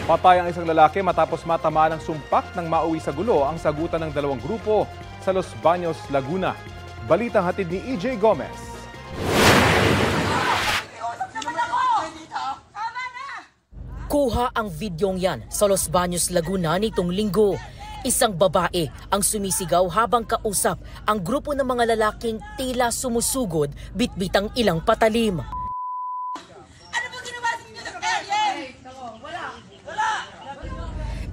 Patay ang isang lalaki matapos matamaan ng sumpak nang mauwi sa gulo ang sagutan ng dalawang grupo sa Los Baños, Laguna. Balitang hatid ni EJ Gomez. Kuha ang videong yan sa Los Baños, Laguna nitong linggo. Isang babae ang sumisigaw habang kausap ang grupo ng mga lalaking tila sumusugod bitbitang ilang patalim.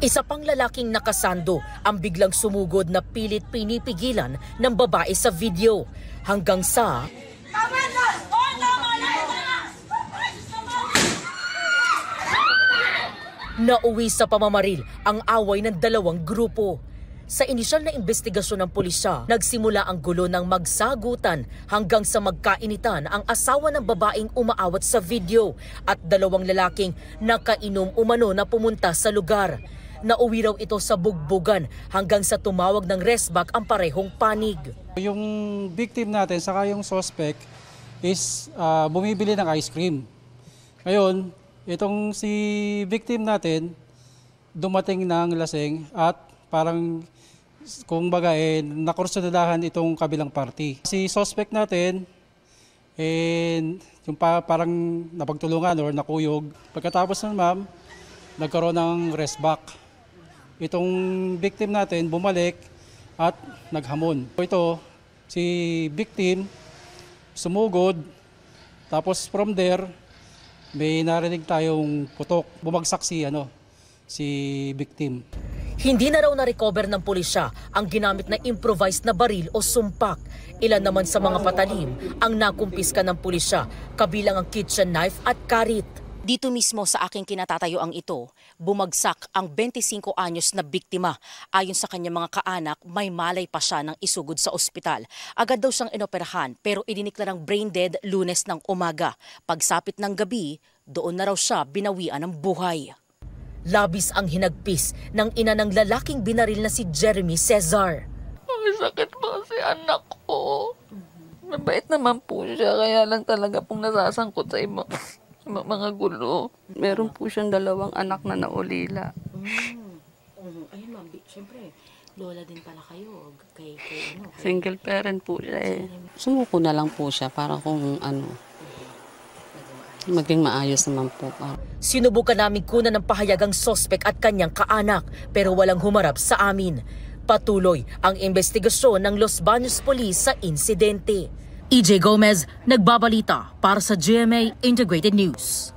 Isa pang lalaking nakasando ang biglang sumugod na pilit pinipigilan ng babae sa video hanggang sa nauwi sa pamamaril ang away ng dalawang grupo. Sa inisyal na investigasyon ng pulisya, nagsimula ang gulo ng magsagutan hanggang sa magkainitan ang asawa ng babaeng umaawat sa video at dalawang lalaking nakainom umano na pumunta sa lugar. Nauwi raw ito sa bugbugan hanggang sa tumawag ng resback ang parehong panig. Yung victim natin saka yung suspect is bumibili ng ice cream. Ngayon, itong si victim natin dumating ng lasing at parang kung baga nakursunadahan itong kabilang party. Si suspect natin yung parang napagtulungan or nakuyog. Pagkatapos ng ma'am, nagkaroon ng resback. Itong victim natin bumalik at naghamon. Ito, si victim sumugod, tapos from there, may narinig tayong putok. Bumagsak si victim. Hindi na raw na-recover ng pulisya ang ginamit na improvised na baril o sumpak. Ilan naman sa mga patalim ang nakumpiska ng pulisya, kabilang ang kitchen knife at karit. Dito mismo sa aking kinatatayuang ito, bumagsak ang 25 anyos na biktima. Ayon sa kanyang mga kaanak, may malay pa siya ng isugod sa ospital. Agad daw siyang inoperahan pero idiniklarang brain dead Lunes ng umaga. Pagsapit ng gabi, doon na raw siya binawian ng buhay. Labis ang hinagpis ng ina ng lalaking binaril na si Jeremy Cesar. May sakit po kasi anak ko. Mabait naman po siya, kaya lang talaga pong nasasangkot sa mga gulo. Meron po siyang 2 anak na naulila. Ayun ma'am, siyempre, lola din pala kayo. Kay Single parent po siya eh. Sumuko na lang po siya para kung maging maayos naman po. Sinubukan namin kunan ng pahayag ang sospek at kanyang kaanak pero walang humarap sa amin. Patuloy ang investigasyon ng Los Baños Police sa insidente. EJ Gomez, nagbabalita para sa GMA Integrated News.